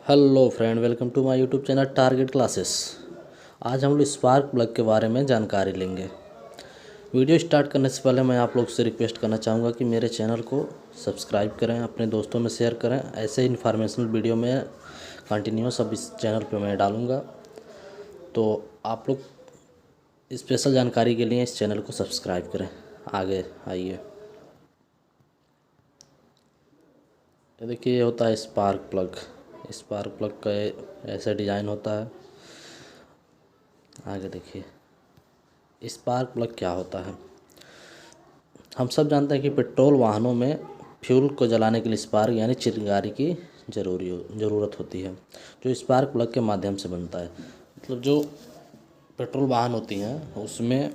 Hello friend, welcome to my YouTube channel target classes. आज हम लोग स्पार्क प्लग के बारे में जानकारी लेंगे। वीडियो स्टार्ट करने से पहले मैं आप लोग से रिक्वेस्ट करना चाहूँगा कि मेरे चैनल को सब्सक्राइब करें, अपने दोस्तों में शेयर करें। ऐसे इन्फॉर्मेशनल वीडियो में कंटिन्यूस अब इस चैनल पे मैं डालूँगा, तो आप लोग स्पेशल जानकारी के लिए इस चैनल को सब्सक्राइब करें। आगे आइए। ये देखिए, ये होता है स्पार्क प्लग। स्पार्क प्लग का ऐसा डिज़ाइन होता है। आगे देखिए, स्पार्क प्लग क्या होता है। हम सब जानते हैं कि पेट्रोल वाहनों में फ्यूल को जलाने के लिए स्पार्क यानी चिंगारी की ज़रूरत होती है, जो स्पार्क प्लग के माध्यम से बनता है। मतलब जो पेट्रोल वाहन होती हैं उसमें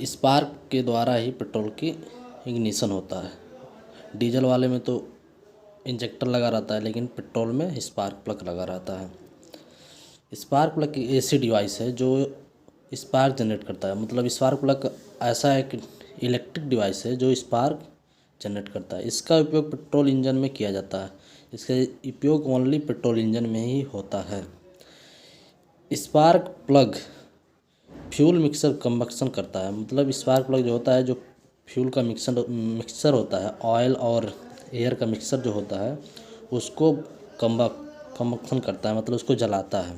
स्पार्क के द्वारा ही पेट्रोल की इग्निशन होता है। डीजल वाले में तो इंजेक्टर लगा रहता है, लेकिन पेट्रोल में स्पार्क प्लग लगा रहता है। स्पार्क प्लग एक ऐसी डिवाइस है जो स्पार्क जनरेट करता है। मतलब स्पार्क प्लग ऐसा एक इलेक्ट्रिक डिवाइस है जो स्पार्क जनरेट करता है। इसका उपयोग पेट्रोल इंजन में किया जाता है। इसका उपयोग ओनली पेट्रोल इंजन में ही होता है। Spark plug fuel mixer combustion करता है। मतलब स्पार्क प्लग जो होता है, जो फ्यूल का मिक्सर होता है, ऑयल और एयर का मिक्सर जो होता है, उसको कंबक्शन करता है, मतलब उसको जलाता है।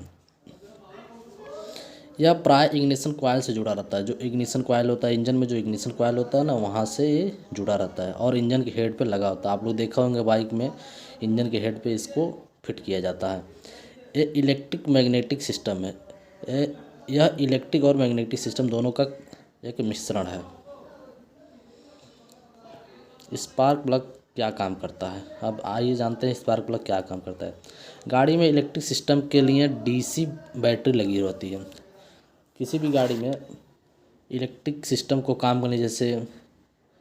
यह प्राय इग्निशन कॉइल से जुड़ा रहता है। जो इग्निशन कॉइल होता है इंजन में, जो इग्निशन कॉइल होता है ना, वहाँ से ये जुड़ा रहता है और इंजन के हेड पे लगा होता है। आप लोग देखा होंगे बाइक में इंजन के हेड पे इसको फिट किया जाता है। ये इलेक्ट्रिक मैग्नेटिक सिस्टम है। यह इलेक्ट्रिक और मैग्नेटिक सिस्टम दोनों का एक मिश्रण है। स्पार्क प्लग क्या काम करता है, अब आइए जानते हैं स्पार्क प्लग क्या काम करता है। गाड़ी में इलेक्ट्रिक सिस्टम के लिए डीसी बैटरी लगी होती है। किसी भी गाड़ी में इलेक्ट्रिक सिस्टम को काम करने, जैसे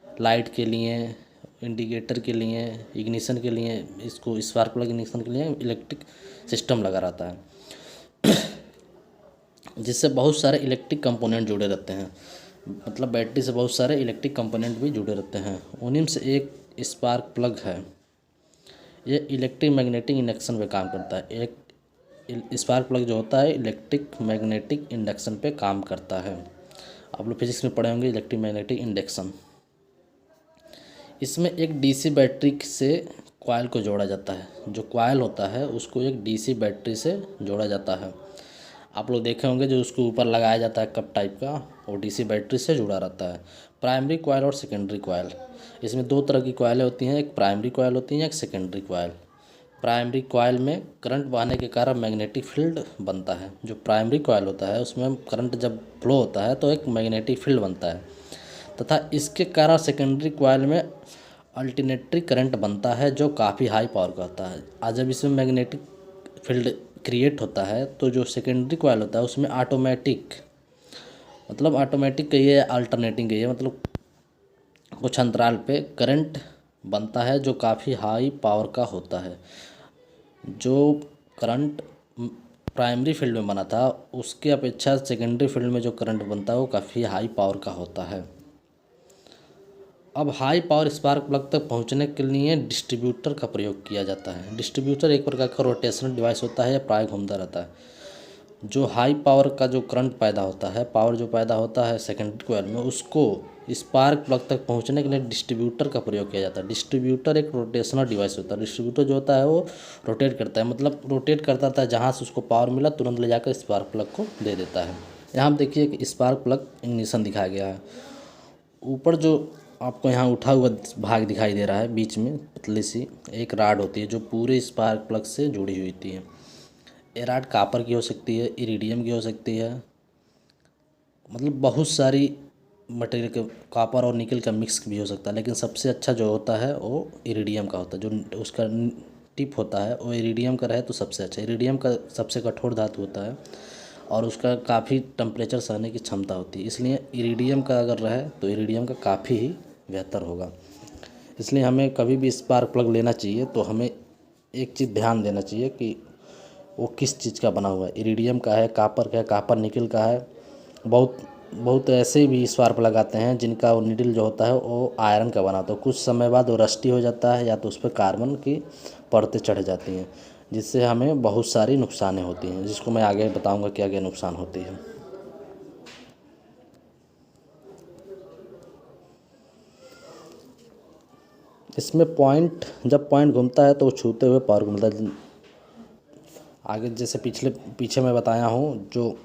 लाइट के लिए, इंडिकेटर के लिए, इग्निशन के लिए, इसको स्पार्क प्लग इग्निशन के लिए इलेक्ट्रिक सिस्टम लगा रहता है, जिससे बहुत सारे इलेक्ट्रिक कंपोनेंट जुड़े रहते हैं। मतलब बैटरी से बहुत सारे इलेक्ट्रिक कंपोनेंट भी जुड़े रहते हैं। उन्हीं से एक स्पार्क प्लग है। ये इलेक्ट्रिक मैग्नेटिक इंडक्शन पे काम करता है। एक स्पार्क प्लग जो होता है इलेक्ट्रिक मैग्नेटिक इंडक्शन पे काम करता है। आप लोग फिजिक्स में पढ़े होंगे इलेक्ट्रिक मैग्नेटिक इंडक्शन। इसमें एक डीसी बैटरी से कॉइल को जोड़ा जाता है। जो कॉइल होता है उसको एक डीसी बैटरी से जोड़ा जाता है। आप लोग देखे होंगे जो उसको ऊपर लगाया जाता है कप टाइप का, वो डीसी बैटरी से जुड़ा रहता है। प्राइमरी कॉइल और सेकेंडरी कॉइल, इसमें दो तरह की कॉइलें होती हैं। एक प्राइमरी कॉइल होती है, एक सेकेंडरी कॉइल। प्राइमरी कॉइल में करंट बहने के कारण मैग्नेटिक फील्ड बनता है। जो प्राइमरी कॉइल होता है उसमें करंट जब फ्लो होता है तो एक मैग्नेटिक फील्ड बनता है, तथा इसके कारण सेकेंडरी कॉइल में अल्टरनेटरी करंट बनता है जो काफ़ी हाई पावर का होता है। आज जब इसमें मैग्नेटिक फील्ड क्रिएट होता है तो जो सेकेंडरी कॉइल होता है उसमें ऑटोमेटिक, मतलब ऑटोमेटिक कहिए, अल्टरनेटिंग कहिए, मतलब कुछ अंतराल पे करंट बनता है जो काफ़ी हाई पावर का होता है। जो करंट प्राइमरी फील्ड में बना था उसके अपेक्षा सेकेंडरी फील्ड में जो करंट बनता है वो काफ़ी हाई पावर का होता है। अब हाई पावर स्पार्क प्लग तक पहुंचने के लिए डिस्ट्रीब्यूटर का प्रयोग किया जाता है। डिस्ट्रीब्यूटर एक प्रकार का रोटेशनल डिवाइस होता है, या प्राय घूमता रहता है। जो हाई पावर का जो करंट पैदा होता है, पावर जो पैदा होता है सेकेंडरी कॉइल में, उसको स्पार्क प्लग तक पहुंचने के लिए डिस्ट्रीब्यूटर का प्रयोग किया जाता है। डिस्ट्रीब्यूटर एक रोटेशनल डिवाइस होता है। डिस्ट्रीब्यूटर जो होता है वो रोटेट करता है, मतलब रोटेट करता था, जहाँ से उसको पावर मिला तुरंत ले जाकर स्पार्क प्लग को दे देता है। यहाँ देखिए कि स्पार्क प्लग इग्निशन दिखाया गया है। ऊपर जो आपको यहाँ उठा हुआ भाग दिखाई दे रहा है, बीच में पतली सी एक राड होती है जो पूरे स्पार्क प्लग से जुड़ी हुई होती है। ये राड कापर की हो सकती है, इरिडियम की हो सकती है, मतलब बहुत सारी मटेरियल के, कॉपर और निकल का मिक्स भी हो सकता है, लेकिन सबसे अच्छा जो होता है वो इरिडियम का होता है। जो उसका टिप होता है वो इरिडियम का रहे तो सबसे अच्छा। इरिडियम का सबसे कठोर धातु होता है और उसका काफ़ी टेम्परेचर सहने की क्षमता होती है, इसलिए इरिडियम का अगर रहे तो इरिडियम का काफ़ी ही बेहतर होगा। इसलिए हमें कभी भी स्पार्क प्लग लेना चाहिए तो हमें एक चीज़ ध्यान देना चाहिए कि वो किस चीज़ का बना हुआ है। इरिडियम का है, कापर का है, कापर निकल का है। बहुत बहुत ऐसे भी स्पार्क प्लग आते हैं जिनका वो निडल जो होता है वो आयरन का बना होता है। कुछ समय बाद वो रस्टी हो जाता है, या तो उस पर कार्बन की परतें चढ़ जाती हैं, जिससे हमें बहुत सारी नुकसानें होती हैं, जिसको मैं आगे बताऊंगा क्या क्या नुकसान होती है। इसमें जब पॉइंट घूमता है तो वो छूते हुए पावर घूमता है। आगे जैसे पीछे मैं बताया हूँ, जो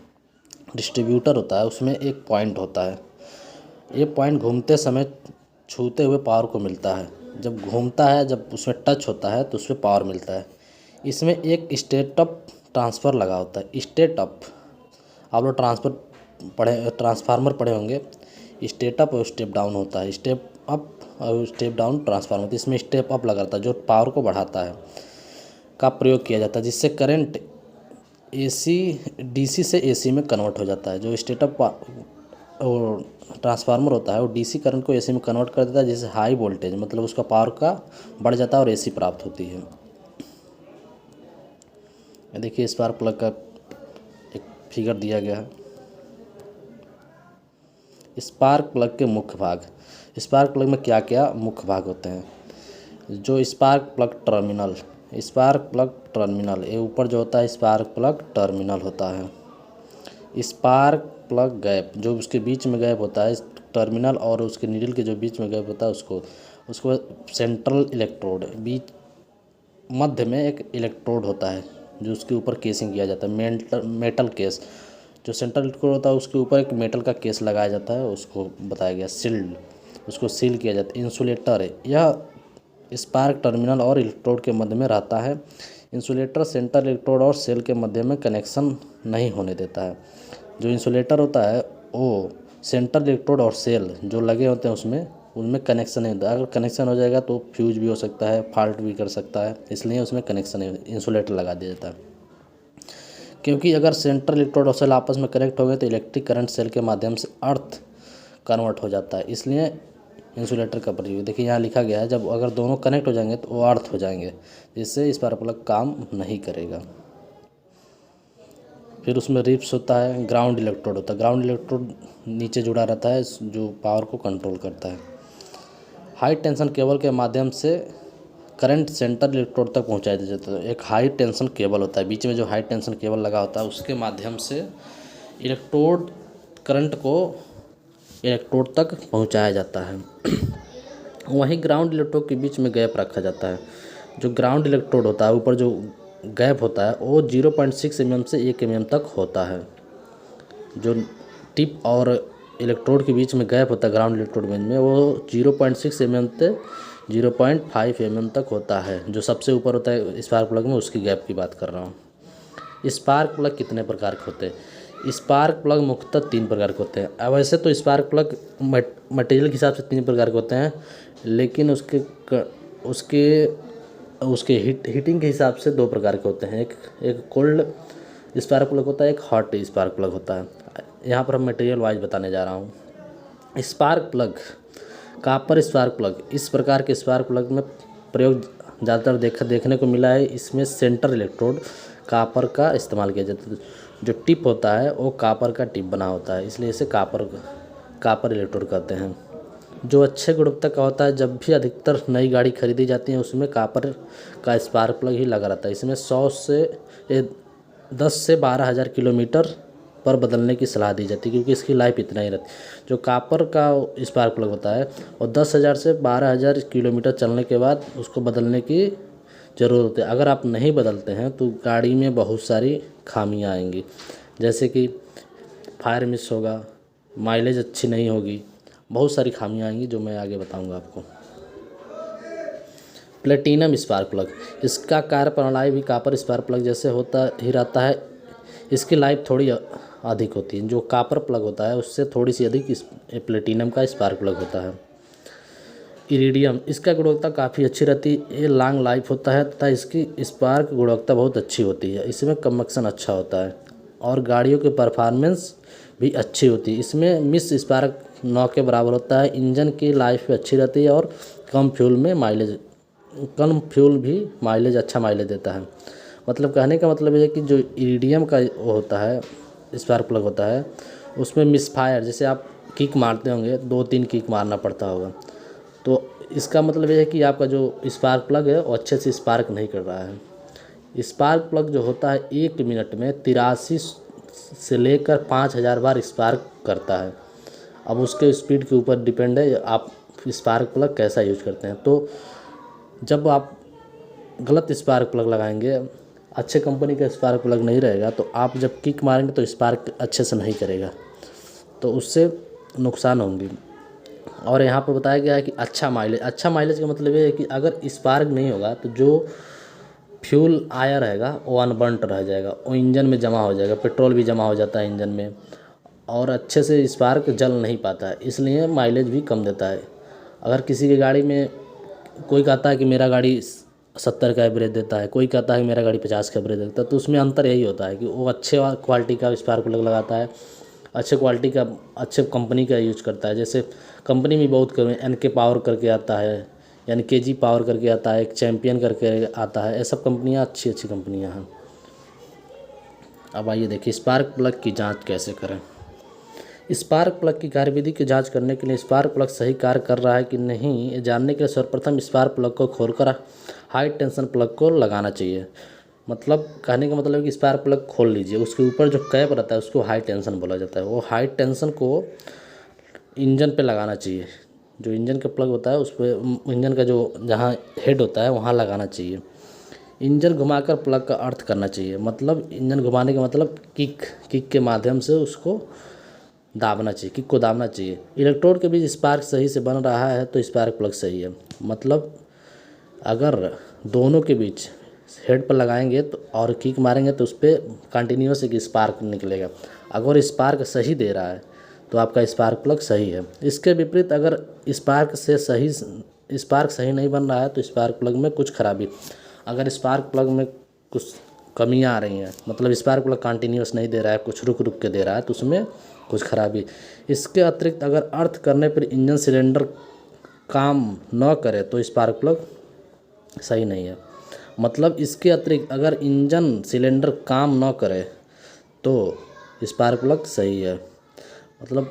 डिस्ट्रीब्यूटर होता है उसमें एक पॉइंट होता है। ये पॉइंट घूमते समय छूते हुए पावर को मिलता है। जब घूमता है, जब उसमें टच होता है तो उसमें पावर मिलता है। इसमें एक स्टेट अप ट्रांसफ़र लगा होता है। स्टेट अप, आप लोग ट्रांसफार्मर पढ़े होंगे। स्टेट अप और स्टेप डाउन होता है। स्टेप अप और स्टेप डाउन ट्रांसफार्मर, इसमें स्टेप अप लगा रहता है जो पावर को बढ़ाता है का प्रयोग किया जाता है, जिससे करंट डीसी से एसी में कन्वर्ट हो जाता है। जो स्टेट अप और ट्रांसफार्मर होता है वो डीसी करंट को एसी में कन्वर्ट कर देता है, जिससे हाई वोल्टेज मतलब उसका पावर का बढ़ जाता है और एसी प्राप्त होती है। देखिए स्पार्क प्लग का एक फिगर दिया गया है। स्पार्क प्लग के मुख्य भाग। स्पार्क प्लग में क्या क्या मुख्य भाग होते हैं? जो स्पार्क प्लग टर्मिनल ये ऊपर जो होता है स्पार्क प्लग टर्मिनल होता है। स्पार्क प्लग गैप, जो उसके बीच में गैप होता है टर्मिनल और उसके नीडल के जो बीच में गैप होता है उसको सेंट्रल इलेक्ट्रोड, बीच मध्य में एक इलेक्ट्रोड होता है जो उसके ऊपर केसिंग किया जाता है। मेटल केस, जो सेंट्रल इलेक्ट्रोड होता है उसके ऊपर एक मेटल का केस लगाया जाता है, उसको बताया गया सील्ड, उसको सील किया जाता है। इंसुलेटर है, यह स्पार्क टर्मिनल और इलेक्ट्रोड के मध्य में रहता है। इंसुलेटर सेंट्रल इलेक्ट्रोड और सेल के मध्य में कनेक्शन नहीं होने देता है। जो इंसुलेटर होता है वो सेंट्रल इलेक्ट्रोड और सेल जो लगे होते हैं उनमें कनेक्शन नहीं होता। अगर कनेक्शन हो जाएगा तो फ्यूज भी हो सकता है, फॉल्ट भी कर सकता है, इसलिए उसमें कनेक्शन नहीं, इंसुलेटर लगा दिया जाता है। क्योंकि अगर सेंट्रल इलेक्ट्रोड और सेल आपस में कनेक्ट हो गए तो इलेक्ट्रिक करंट सेल के माध्यम से अर्थ कन्वर्ट हो जाता है, इसलिए इंसुलेटर का प्रयोग। देखिए यहाँ लिखा गया है जब अगर दोनों कनेक्ट हो जाएंगे तो वो अर्थ हो जाएंगे, जिससे स्पार्क प्लग काम नहीं करेगा। फिर उसमें रिप्स होता है, ग्राउंड इलेक्ट्रोड होता है। ग्राउंड इलेक्ट्रोड नीचे जुड़ा रहता है जो पावर को कंट्रोल करता है। हाई टेंशन केबल के माध्यम से करंट सेंट्रल इलेक्ट्रोड तक पहुंचाया जाता है। एक हाई टेंशन केबल होता है, बीच में जो हाई टेंशन केबल लगा होता है उसके माध्यम से इलेक्ट्रोड करंट को इलेक्ट्रोड तक पहुंचाया जाता है। वहीं ग्राउंड इलेक्ट्रोड के बीच में गैप रखा जाता है। जो ग्राउंड इलेक्ट्रोड होता है ऊपर जो गैप होता है वो 0.6 mm से 1 mm तक होता है। जो टिप और इलेक्ट्रोड के बीच में गैप होता है ग्राउंड इलेक्ट्रोड में वो 0.6 mm से 0.5 mm तक होता है। जो सबसे ऊपर होता है स्पार्क प्लग में उसकी गैप की बात कर रहा हूँ। स्पार्क प्लग कितने प्रकार के होते हैं? स्पार्क प्लग मुख्यतः 3 प्रकार के होते हैं। अब वैसे तो स्पार्क प्लग मटेरियल के हिसाब से 3 प्रकार के होते हैं, लेकिन उसके हीटिंग के हिसाब से 2 प्रकार के होते हैं। एक कोल्ड स्पार्क प्लग होता है, एक हॉट स्पार्क प्लग होता है। यहाँ पर हम मटेरियल वाइज बताने जा रहा हूँ। Spark plug, copper spark plug, इस प्रकार के स्पार्क प्लग में प्रयोग ज़्यादातर देखने को मिला है। इसमें सेंटर इलेक्ट्रोड कॉपर का इस्तेमाल किया जाता है। जो टिप होता है वो कॉपर का टिप बना होता है, इसलिए इसे कॉपर इलेक्ट्रोड कहते हैं। जो अच्छे गुणवत्ता का होता है, जब भी अधिकतर नई गाड़ी खरीदी जाती है उसमें कॉपर का स्पार्क प्लग ही लगा रहता है। इसमें 10 से 12 हज़ार किलोमीटर पर बदलने की सलाह दी जाती है, क्योंकि इसकी लाइफ इतना ही रहती है। जो कॉपर का स्पार्क प्लग होता है और 10,000 से 12,000 किलोमीटर चलने के बाद उसको बदलने की ज़रूरत होती है। अगर आप नहीं बदलते हैं तो गाड़ी में बहुत सारी खामियां आएंगी, जैसे कि फायर मिस होगा, माइलेज अच्छी नहीं होगी, बहुत सारी खामियां आएंगी जो मैं आगे बताऊंगा आपको। प्लेटिनम स्पार्क प्लग, इसका कार्य प्रणाली भी कॉपर स्पार्क प्लग जैसे होता ही रहता है। इसकी लाइफ थोड़ी अधिक होती है। जो कॉपर प्लग होता है उससे थोड़ी सी अधिक प्लेटिनम का स्पार्क प्लग होता है। इरिडियम, इसका गुणवत्ता काफ़ी अच्छी रहती है, ये लॉन्ग लाइफ होता है तथा इसकी स्पार्क गुणवत्ता बहुत अच्छी होती है। इसमें कंबक्शन अच्छा होता है और गाड़ियों की परफॉर्मेंस भी अच्छी होती है। इसमें मिस स्पार्क 9 के बराबर होता है। इंजन की लाइफ भी अच्छी रहती है और कम फ्यूल भी अच्छा माइलेज देता है। मतलब कहने का मतलब ये है कि जो इरिडियम का वो होता है स्पार्क प्लग होता है उसमें मिसफायर, जैसे आप किक मारते होंगे 2-3 किक मारना पड़ता होगा, तो इसका मतलब ये है कि आपका जो स्पार्क प्लग है वो अच्छे से स्पार्क नहीं कर रहा है। स्पार्क प्लग जो होता है 1 मिनट में 83 से लेकर 5000 बार स्पार्क करता है। अब उसके स्पीड के ऊपर डिपेंड है आप स्पार्क प्लग कैसा यूज करते हैं। तो जब आप गलत स्पार्क प्लग लगाएंगे, अच्छे कंपनी का स्पार्क प्लग नहीं रहेगा, तो आप जब किक मारेंगे तो स्पार्क अच्छे से नहीं करेगा, तो उससे नुकसान होंगे। और यहाँ पर बताया गया है कि अच्छा माइलेज का मतलब ये है कि अगर स्पार्क नहीं होगा तो जो फ्यूल आया रहेगा वो अनबर्न्ड रह जाएगा, वो इंजन में जमा हो जाएगा, पेट्रोल भी जमा हो जाता है इंजन में, और अच्छे से स्पार्क जल नहीं पाता है, इसलिए माइलेज भी कम देता है। अगर किसी की गाड़ी में कोई कहता है कि मेरा गाड़ी 70 का एवरेज देता है, कोई कहता है कि मेरा गाड़ी 50 का एवरेज देता है, तो उसमें अंतर यही होता है कि वो अच्छे क्वालिटी का स्पार्क प्लग लगाता है, अच्छे क्वालिटी का अच्छे कंपनी का यूज करता है। जैसे कंपनी भी बहुत कम है, NK पावर करके आता है, यानी KG पावर करके आता है, एक चैम्पियन करके आता है, ये सब कंपनियाँ अच्छी कंपनियाँ हैं। अब आइए देखिए स्पार्क प्लग की जांच कैसे करें। स्पार्क प्लग की कार्यविधि की जांच करने के लिए स्पार्क प्लग सही कार्य कर रहा है कि नहीं ये जानने के लिए सर्वप्रथम स्पार्क प्लग को खोलकर हाई टेंशन प्लग को लगाना चाहिए। मतलब कहने का मतलब है कि स्पार्क प्लग खोल लीजिए, उसके ऊपर जो कैप रहता है उसको हाई टेंशन बोला जाता है। वो हाई टेंशन को इंजन पे लगाना चाहिए, जो इंजन का प्लग होता है उस पर इंजन का जो जहाँ हेड होता है वहाँ लगाना चाहिए। इंजन घुमाकर प्लग का अर्थ करना चाहिए, मतलब इंजन घुमाने का मतलब किक के माध्यम से उसको दाबना चाहिए, किक को दाबना चाहिए। इलेक्ट्रोड के बीच स्पार्क सही से बन रहा है तो स्पार्क प्लग सही है। मतलब अगर दोनों के बीच हेड पर लगाएंगे तो और किक मारेंगे तो उस पर कंटिन्यूस एक स्पार्क निकलेगा। अगर स्पार्क सही दे रहा है तो आपका स्पार्क प्लग सही है। इसके विपरीत अगर स्पार्क सही नहीं बन रहा है तो स्पार्क प्लग में कुछ खराबी, अगर स्पार्क प्लग में कुछ कमियां आ रही हैं, मतलब स्पार्क प्लग कंटिन्यूस नहीं दे रहा है, कुछ रुक रुक के दे रहा है, तो उसमें कुछ खराबी। इसके अतिरिक्त अगर अर्थ करने पर इंजन सिलेंडर काम न करे तो स्पार्क प्लग सही नहीं है। मतलब इसके अतिरिक्त अगर इंजन सिलेंडर काम न करे तो स्पार्क प्लग सही है। मतलब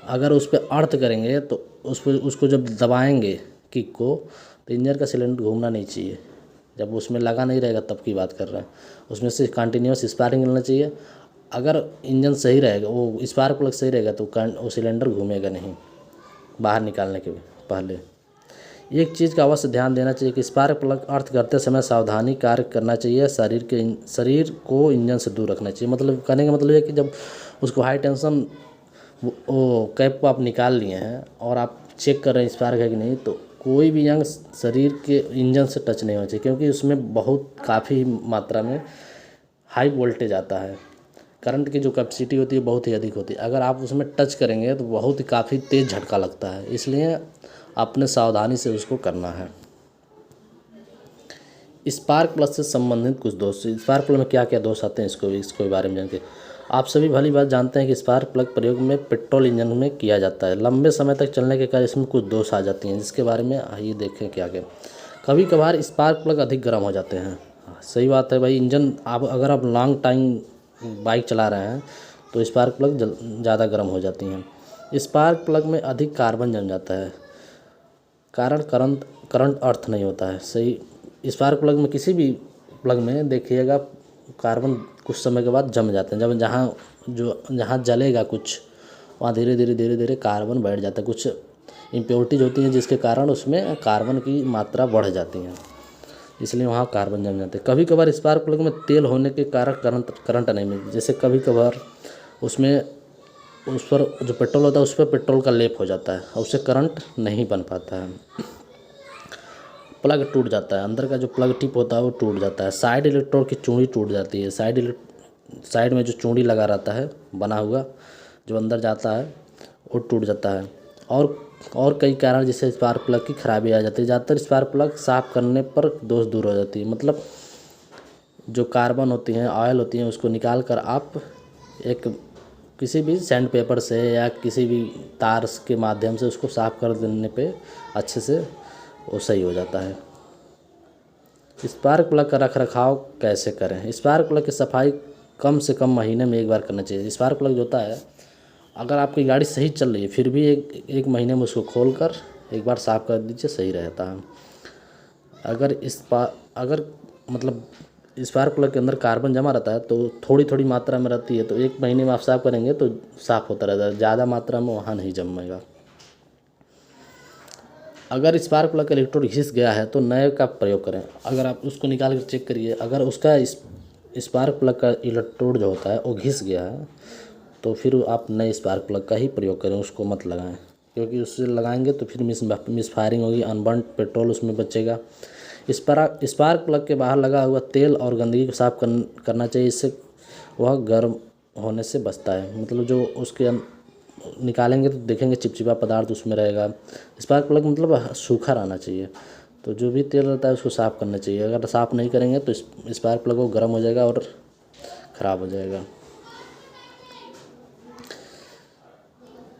अगर उस पर अर्थ करेंगे तो उसको जब दबाएंगे किक को तो इंजन का सिलेंडर घूमना नहीं चाहिए। जब उसमें लगा नहीं रहेगा तब की बात कर रहे हैं, उसमें से कंटिन्यूस स्पार्किंग मिलना चाहिए। अगर इंजन सही रहेगा, वो स्पार्क प्लग सही रहेगा तो वो सिलेंडर घूमेगा नहीं बाहर निकालने के पहले। एक चीज़ का अवश्य ध्यान देना चाहिए कि स्पार्क प्लग अर्थ करते समय सावधानी कार्य करना चाहिए, शरीर को इंजन से दूर रखना चाहिए। मतलब कहने का मतलब है कि जब उसको हाई टेंशन वो कैप को आप निकाल लिए हैं और आप चेक कर रहे हैं स्पार्क है कि नहीं, तो कोई भी अंग शरीर के इंजन से टच नहीं होना चाहिए, क्योंकि उसमें बहुत काफ़ी मात्रा में हाई वोल्टेज आता है। करंट की जो कैपेसिटी होती है बहुत ही अधिक होती है। अगर आप उसमें टच करेंगे तो बहुत ही काफ़ी तेज़ झटका लगता है, इसलिए आपने सावधानी से उसको करना है। स्पार्क प्लग से संबंधित कुछ दोष। स्पार्क प्लग में क्या क्या दोष आते हैं इसको बारे में जानते हैं। आप सभी भली बात जानते हैं कि स्पार्क प्लग प्रयोग में पेट्रोल इंजन में किया जाता है। लंबे समय तक चलने के कारण इसमें कुछ दोष आ जाती हैं, जिसके बारे में आइए देखें क्या क्या। कभी कभार स्पार्क प्लग अधिक गर्म हो जाते हैं। सही बात है भाई, इंजन अगर आप लॉन्ग टाइम बाइक चला रहे हैं तो स्पार्क प्लग ज़्यादा गर्म हो जाती हैं। स्पार्क प्लग में अधिक कार्बन जम जाता है, कारण करंट अर्थ नहीं होता है सही। स्पार्क प्लग में किसी भी प्लग में देखिएगा कार्बन कुछ समय के बाद जम जाते हैं। जब जहाँ जलेगा कुछ वहाँ धीरे धीरे कार्बन बैठ जाता है। कुछ इम्प्योरिटीज होती हैं जिसके कारण उसमें कार्बन की मात्रा बढ़ जाती है, इसलिए वहाँ कार्बन जम जाते हैं। कभी कभार स्पार्क प्लग में तेल होने के कारण करंट नहीं मिलती। जैसे कभी कभार उसमें उस पर जो पेट्रोल होता है उस पर पेट्रोल का लेप हो जाता है और उससे करंट नहीं बन पाता है। प्लग टूट जाता है, अंदर का जो प्लग टिप होता है वो टूट जाता है। साइड इलेक्ट्रोड की चूड़ी टूट जाती है। साइड में जो चूड़ी लगा रहता है बना हुआ जो अंदर जाता है वो टूट जाता है। और कई कारण जिससे स्पार्क प्लग की खराबी आ जाती है। ज़्यादातर स्पार्क प्लग साफ़ करने पर दोष दूर हो जाती है। मतलब जो कार्बन होती हैं, ऑयल होती हैं, उसको निकाल कर आप एक किसी भी सैंड पेपर से या किसी भी तार के माध्यम से उसको साफ़ कर देने पे अच्छे से वो सही हो जाता है। स्पार्क प्लग का रखरखाव कैसे करें। स्पार्क प्लग की सफाई कम से कम महीने में एक बार करना चाहिए। स्पार्क प्लग जो होता है, अगर आपकी गाड़ी सही चल रही है फिर भी एक महीने में उसको खोल कर एक बार साफ़ कर दीजिए, सही रहता है। अगर मतलब स्पार्क प्लग के अंदर कार्बन जमा रहता है तो थोड़ी थोड़ी मात्रा में रहती है, तो 1 महीने में आप साफ़ करेंगे तो साफ़ होता रहता है, ज़्यादा मात्रा में वहाँ नहीं जमेगा। अगर स्पार्क प्लग का इलेक्ट्रोड घिस गया है तो नए का प्रयोग करें। अगर आप उसको निकाल कर चेक करिए, अगर उसका स्पार्क प्लग का इलेक्ट्रोड जो होता है वो घिस गया है तो फिर आप नए स्पार्क प्लग का ही प्रयोग करें, उसको मत लगाएं, क्योंकि उससे लगाएंगे तो फिर मिस फायरिंग होगी, अनबर्न पेट्रोल उसमें बचेगा। स्पार्क प्लग के बाहर लगा हुआ तेल और गंदगी को साफ करना चाहिए, इससे वह गर्म होने से बचता है। मतलब जो उसके निकालेंगे तो देखेंगे चिपचिपा पदार्थ उसमें रहेगा। स्पार्क प्लग मतलब सूखा रहना चाहिए, तो जो भी तेल रहता है उसको साफ़ करना चाहिए। अगर साफ़ नहीं करेंगे तो स्पार्क प्लग वो गर्म हो जाएगा और ख़राब हो जाएगा।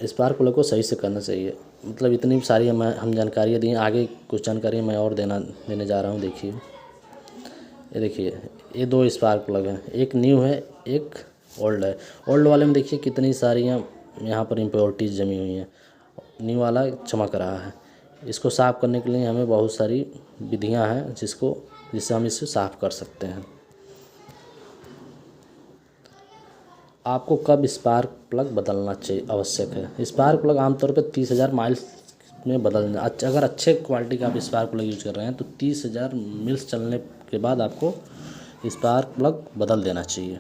स्पार्क प्लग को सही से करना चाहिए। मतलब इतनी सारी हम जानकारियाँ दी, आगे कुछ जानकारी मैं और देने जा रहा हूँ। देखिए, ये देखिए, ये 2 स्पार्क प्लग हैं, एक न्यू है, एक ओल्ड है। ओल्ड वाले में देखिए कितनी सारियाँ यहाँ पर इम्प्योरिटीज़ जमी हुई हैं, न्यू वाला चमक रहा है। इसको साफ़ करने के लिए हमें बहुत सारी विधियाँ हैं जिससे हम इसे साफ़ कर सकते हैं। आपको कब स्पार्क प्लग बदलना चाहिए आवश्यक है? स्पार्क प्लग आमतौर पर 30,000 माइल्स में बदलना। अगर अच्छे क्वालिटी का आप स्पार्क प्लग यूज़ कर रहे हैं तो 30,000 मील्स चलने के बाद आपको स्पार्क प्लग बदल देना चाहिए।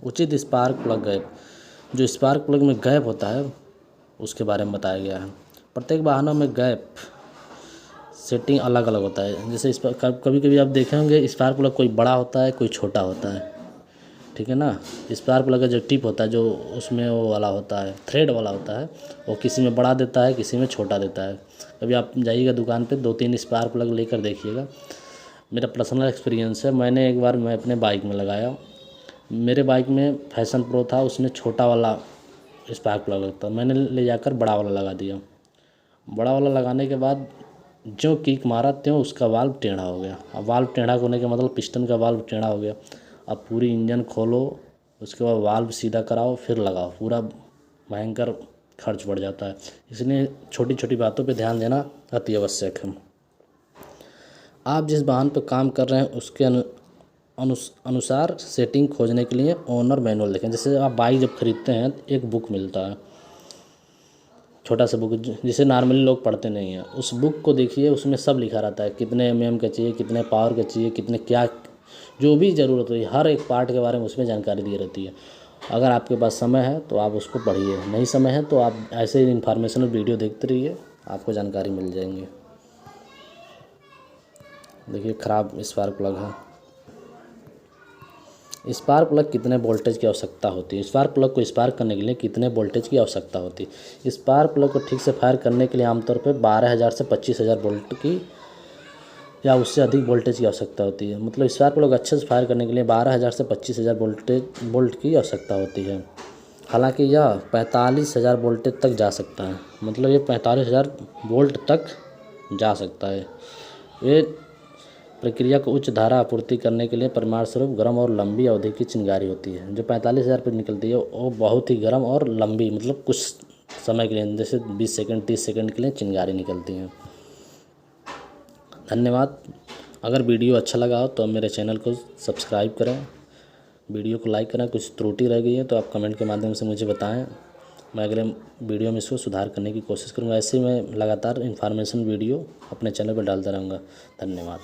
उचित स्पार्क प्लग गैप, जो स्पार्क प्लग में गैप होता है उसके बारे में बताया गया है। प्रत्येक वाहनों में गैप सेटिंग अलग अलग होता है। जैसे कभी कभी आप देखे होंगे स्पार्क प्लग कोई बड़ा होता है, कोई छोटा होता है, ठीक है ना। स्पार्क प्लग का जो टिप होता है, जो उसमें वो वाला होता है, थ्रेड वाला होता है, वो किसी में बड़ा देता है, किसी में छोटा देता है। कभी आप जाइएगा दुकान पे 2-3 स्पार्क प्लग लेकर देखिएगा। मेरा पर्सनल एक्सपीरियंस है, मैं एक बार अपने बाइक में लगाया। मेरे बाइक में फैशन प्रो था, उसमें छोटा वाला स्पार्क प्लग लगता, मैंने ले जाकर बड़ा वाला लगा दिया। बड़ा वाला लगाने के बाद जो किक मारा त्यों उसका वाल्व टेढ़ा हो गया। अब वाल्व टेढ़ा होने का मतलब पिस्टन का वाल्व टेढ़ा हो गया। अब पूरी इंजन खोलो, उसके बाद वाल्व सीधा कराओ, फिर लगाओ, पूरा भयंकर खर्च बढ़ जाता है। इसलिए छोटी छोटी बातों पे ध्यान देना अति आवश्यक है। आप जिस वाहन पर काम कर रहे हैं उसके अनुसार सेटिंग खोजने के लिए ओनर मैनुअल देखें। जैसे आप बाइक जब खरीदते हैं एक बुक मिलता है, छोटा सा बुक जिसे नॉर्मली लोग पढ़ते नहीं हैं। उस बुक को देखिए, उसमें सब लिखा रहता है, कितने mm का चाहिए, कितने पावर का चाहिए, कितने क्या जो भी ज़रूरत है, हर एक पार्ट के बारे में उसमें जानकारी दी रहती है। अगर आपके पास समय है तो आप उसको पढ़िए, नहीं समय है तो आप ऐसे ही इन्फॉर्मेशनल वीडियो देखते रहिए, आपको जानकारी मिल जाएंगी। देखिए, ख़राब स्पार्क प्लग है। स्पार्क प्लग कितने वोल्टेज की आवश्यकता होती है? स्पार्क प्लग को स्पार्क करने के लिए कितने वोल्टेज की आवश्यकता होती है? स्पार्क प्लग को ठीक से फायर करने के लिए आमतौर पर 12,000 से 25,000 वोल्ट की या उससे अधिक वोल्टेज की आवश्यकता होती है। मतलब स्पार्क प्लग अच्छे से फायर करने के लिए 12,000 से 25,000 वोल्ट की आवश्यकता होती है। हालांकि यह 45,000 वोल्टेज तक जा सकता है। मतलब ये 45,000 वोल्ट तक जा सकता है। ये प्रक्रिया को उच्च धारा आपूर्ति करने के लिए परिणाम स्वरूप गर्म और लंबी अवधि की चिंगारी होती है। जो 45,000 पर निकलती है वो बहुत ही गर्म और लंबी, मतलब कुछ समय के लिए, जैसे 20 सेकंड 30 सेकंड के लिए चिंगारी निकलती है। धन्यवाद। अगर वीडियो अच्छा लगा हो तो मेरे चैनल को सब्सक्राइब करें, वीडियो को लाइक करें। कुछ त्रुटि रह गई है तो आप कमेंट के माध्यम से मुझे बताएं, मैं अगले वीडियो में इसको सुधार करने की कोशिश करूँगा। ऐसे ही मैं लगातार इन्फॉर्मेशन वीडियो अपने चैनल पर डालता रहूँगा। धन्यवाद।